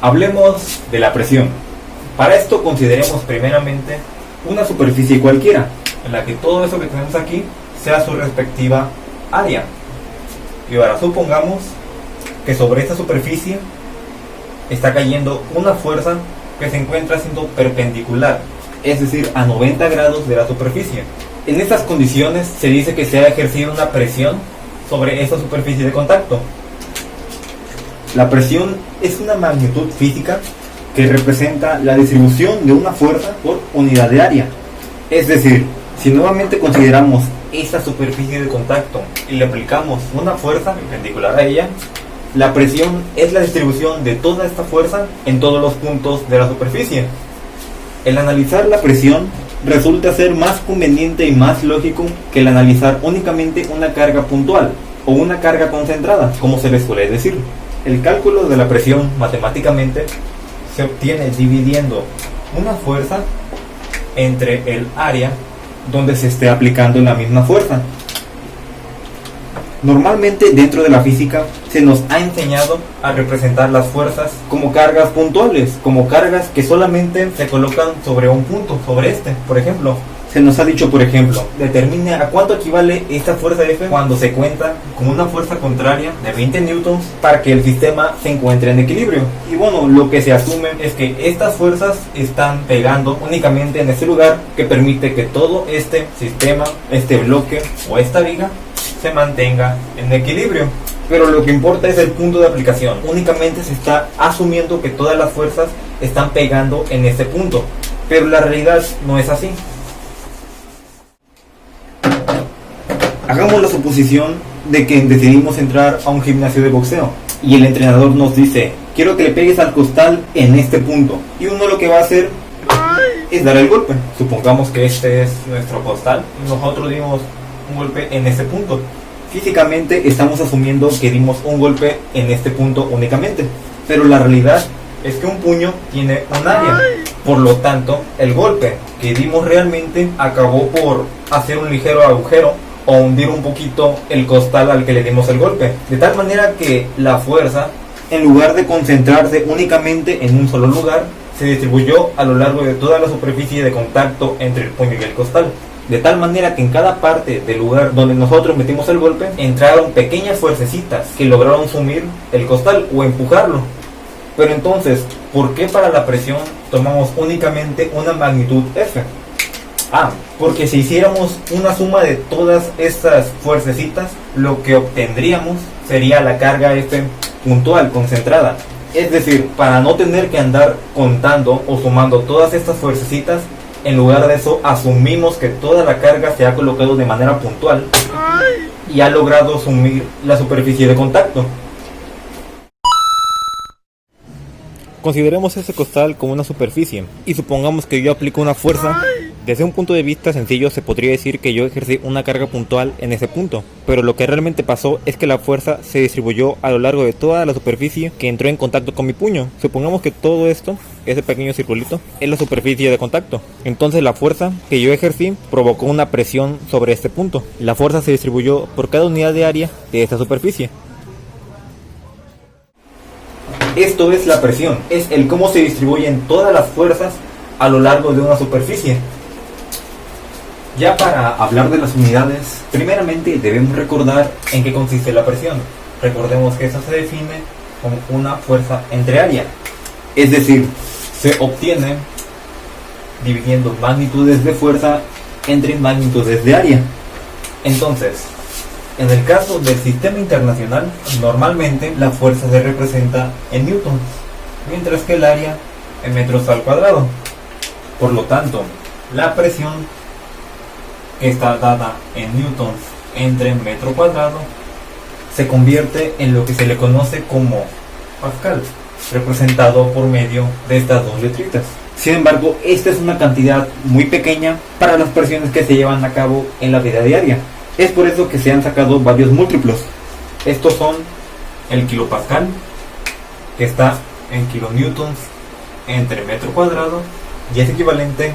Hablemos de la presión. Para esto consideremos primeramente una superficie cualquiera, en la que todo eso que tenemos aquí sea su respectiva área. Y ahora supongamos que sobre esta superficie está cayendo una fuerza que se encuentra siendo perpendicular, es decir, a 90 grados de la superficie. En estas condiciones se dice que se ha ejercido una presión sobre esta superficie de contacto. La presión es una magnitud física que representa la distribución de una fuerza por unidad de área. Es decir, si nuevamente consideramos esta superficie de contacto y le aplicamos una fuerza perpendicular a ella, la presión es la distribución de toda esta fuerza en todos los puntos de la superficie. El analizar la presión resulta ser más conveniente y más lógico que el analizar únicamente una carga puntual o una carga concentrada, como se les suele decir. El cálculo de la presión matemáticamente se obtiene dividiendo una fuerza entre el área donde se esté aplicando la misma fuerza. Normalmente dentro de la física se nos ha enseñado a representar las fuerzas como cargas puntuales, como cargas que solamente se colocan sobre un punto, sobre este, por ejemplo. Se nos ha dicho, por ejemplo, determine a cuánto equivale esta fuerza F cuando se cuenta con una fuerza contraria de 20 newtons para que el sistema se encuentre en equilibrio. Y bueno, lo que se asume es que estas fuerzas están pegando únicamente en este lugar que permite que todo este sistema, este bloque o esta viga se mantenga en equilibrio. Pero lo que importa es el punto de aplicación. Únicamente se está asumiendo que todas las fuerzas están pegando en este punto, pero la realidad no es así. Hagamos la suposición de que decidimos entrar a un gimnasio de boxeo y el entrenador nos dice: quiero que le pegues al costal en este punto, y uno lo que va a hacer es dar el golpe. Supongamos que este es nuestro costal y nosotros dimos un golpe en este punto. Físicamente estamos asumiendo que dimos un golpe en este punto únicamente, pero la realidad es que un puño tiene un área. Por lo tanto, el golpe que dimos realmente acabó por hacer un ligero agujero o hundir un poquito el costal al que le dimos el golpe, de tal manera que la fuerza, en lugar de concentrarse únicamente en un solo lugar, se distribuyó a lo largo de toda la superficie de contacto entre el puño y el costal, de tal manera que en cada parte del lugar donde nosotros metimos el golpe entraron pequeñas fuercecitas que lograron sumir el costal o empujarlo. Pero entonces, ¿por qué para la presión tomamos únicamente una magnitud F? Porque si hiciéramos una suma de todas estas fuercecitas, lo que obtendríamos sería la carga F puntual, concentrada. Es decir, para no tener que andar contando o sumando todas estas fuercecitas, en lugar de eso asumimos que toda la carga se ha colocado de manera puntual y ha logrado sumir la superficie de contacto. Consideremos ese costal como una superficie y supongamos que yo aplico una fuerza. Desde un punto de vista sencillo se podría decir que yo ejercí una carga puntual en ese punto, pero lo que realmente pasó es que la fuerza se distribuyó a lo largo de toda la superficie que entró en contacto con mi puño. Supongamos que todo esto, ese pequeño circulito, es la superficie de contacto. Entonces la fuerza que yo ejercí provocó una presión sobre este punto. La fuerza se distribuyó por cada unidad de área de esta superficie. Esto es la presión, es el cómo se distribuyen todas las fuerzas a lo largo de una superficie. Ya para hablar de las unidades, primeramente debemos recordar en qué consiste la presión. Recordemos que esa se define como una fuerza entre área, es decir, se obtiene dividiendo magnitudes de fuerza entre magnitudes de área. Entonces, en el caso del sistema internacional, normalmente la fuerza se representa en newtons, mientras que el área en metros al cuadrado. Por lo tanto, la presión que está dada en newtons entre metro cuadrado se convierte en lo que se le conoce como pascal, representado por medio de estas dos letritas. Sin embargo, esta es una cantidad muy pequeña para las presiones que se llevan a cabo en la vida diaria. Es por eso que se han sacado varios múltiplos. Estos son el kilopascal, que está en kilonewtons entre metro cuadrado, y es equivalente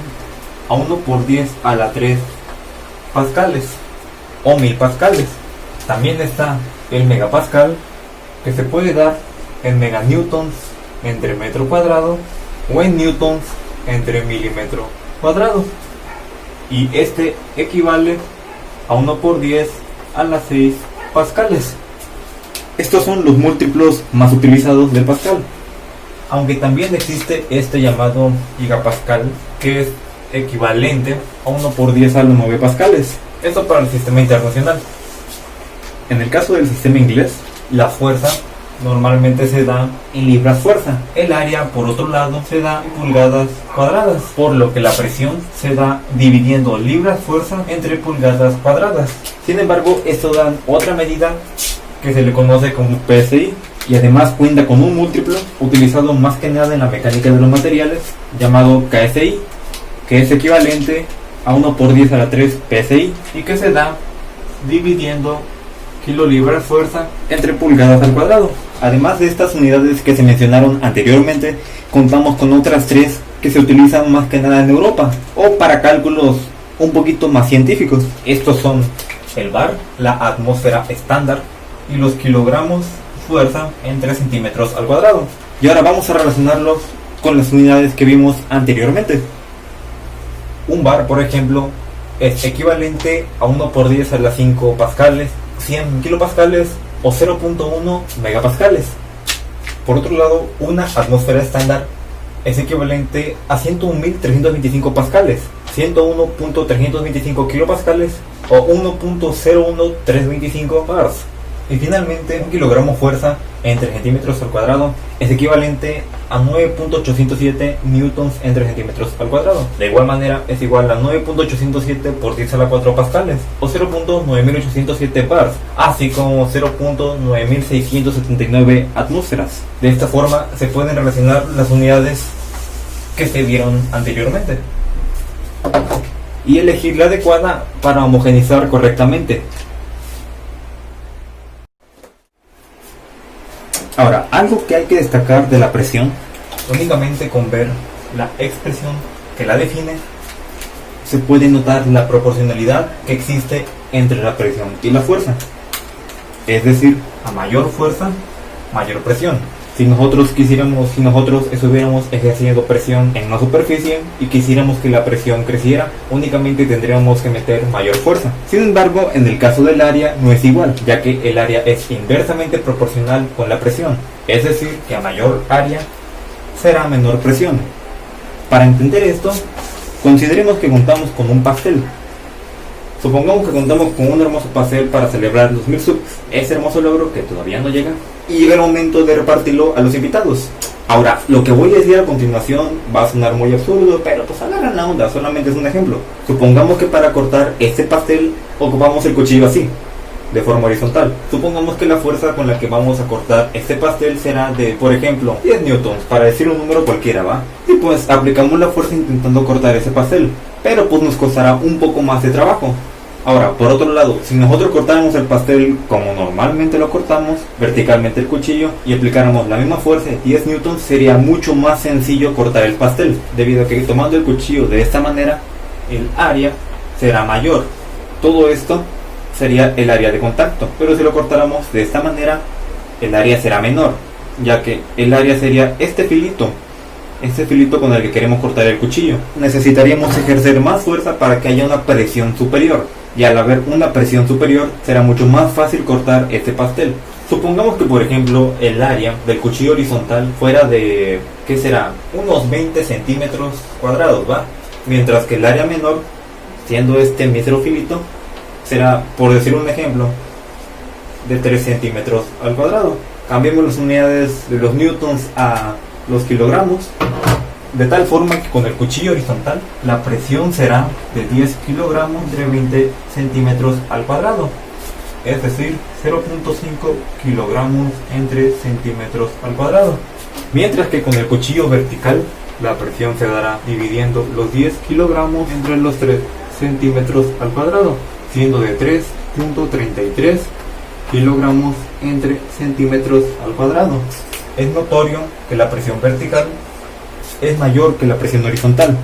a 1 por 10 a la 3 pascales o 1000 pascales. También está el megapascal, que se puede dar en meganewtons entre metro cuadrado o en newtons entre milímetro cuadrado. Y este equivale a 1 por 10 a las 6 pascales. Estos son los múltiplos más utilizados del pascal. Aunque también existe este llamado gigapascal, que es equivalente a 1 por 10 a los 9 pascales. Esto para el sistema internacional. En el caso del sistema inglés, la fuerza normalmente se da en libras fuerza. El área, por otro lado, se da en pulgadas cuadradas, por lo que la presión se da dividiendo libras fuerza entre pulgadas cuadradas. Sin embargo, esto da otra medida que se le conoce como PSI, y además cuenta con un múltiplo utilizado más que nada en la mecánica de los materiales, llamado KSI, que es equivalente a 1 por 10 a la 3 PSI, y que se da dividiendo kilolibras fuerza entre pulgadas al cuadrado. Además de estas unidades que se mencionaron anteriormente, contamos con otras tres que se utilizan más que nada en Europa, o para cálculos un poquito más científicos. Estos son el bar, la atmósfera estándar y los kilogramos fuerza en 3 centímetros al cuadrado. Y ahora vamos a relacionarlos con las unidades que vimos anteriormente. Un bar, por ejemplo, es equivalente a 1 por 10 a las 5 pascales, 100 kilopascales o 0.1 megapascales. Por otro lado, una atmósfera estándar es equivalente a 101.325 pascales, 101.325 kilopascales o 1.01325 bars. Y finalmente, un kilogramo fuerza entre centímetros al cuadrado es equivalente a 9.807 newtons entre centímetros al cuadrado. De igual manera, es igual a 9.807 por 10 a la 4 pascales o 0.9807 bars, así como 0.9679 atmósferas. De esta forma se pueden relacionar las unidades que se vieron anteriormente y elegir la adecuada para homogeneizar correctamente. Ahora, algo que hay que destacar de la presión, únicamente con ver la expresión que la define, se puede notar la proporcionalidad que existe entre la presión y la fuerza. Es decir, a mayor fuerza, mayor presión. Si nosotros estuviéramos ejerciendo presión en una superficie y quisiéramos que la presión creciera, únicamente tendríamos que meter mayor fuerza. Sin embargo, en el caso del área no es igual, ya que el área es inversamente proporcional con la presión. Es decir, que a mayor área será menor presión. Para entender esto, consideremos que contamos con un pastel. Supongamos que contamos con un hermoso pastel para celebrar los 1000 subs. Ese hermoso logro que todavía no llega, y llega el momento de repartirlo a los invitados. Ahora, lo que voy a decir a continuación va a sonar muy absurdo, pero pues agarran la onda, solamente es un ejemplo. Supongamos que para cortar este pastel ocupamos el cuchillo así, de forma horizontal. Supongamos que la fuerza con la que vamos a cortar este pastel será de, por ejemplo, 10 newtons, para decir un número cualquiera, ¿va? Y pues aplicamos la fuerza intentando cortar ese pastel, pero pues nos costará un poco más de trabajo. Ahora, por otro lado, si nosotros cortáramos el pastel como normalmente lo cortamos, verticalmente el cuchillo, y aplicáramos la misma fuerza de 10 newtons, sería mucho más sencillo cortar el pastel, debido a que tomando el cuchillo de esta manera, el área será mayor. Todo esto sería el área de contacto, pero si lo cortáramos de esta manera, el área será menor, ya que el área sería este filito con el que queremos cortar el cuchillo. Necesitaríamos ejercer más fuerza para que haya una presión superior, y al haber una presión superior será mucho más fácil cortar este pastel. Supongamos que, por ejemplo, el área del cuchillo horizontal fuera de, ¿qué será? Unos 20 centímetros cuadrados, ¿va? Mientras que el área menor, siendo este mísero filito, será, por decir un ejemplo, de 3 centímetros al cuadrado. Cambiemos las unidades de los newtons a los kilogramos, de tal forma que con el cuchillo horizontal la presión será de 10 kilogramos entre 20 centímetros al cuadrado, es decir, 0.5 kilogramos entre centímetros al cuadrado. Mientras que con el cuchillo vertical la presión se dará dividiendo los 10 kilogramos entre los 3 centímetros al cuadrado, siendo de 3.33 kilogramos entre centímetros al cuadrado. Es notorio que la presión vertical es mayor que la presión horizontal.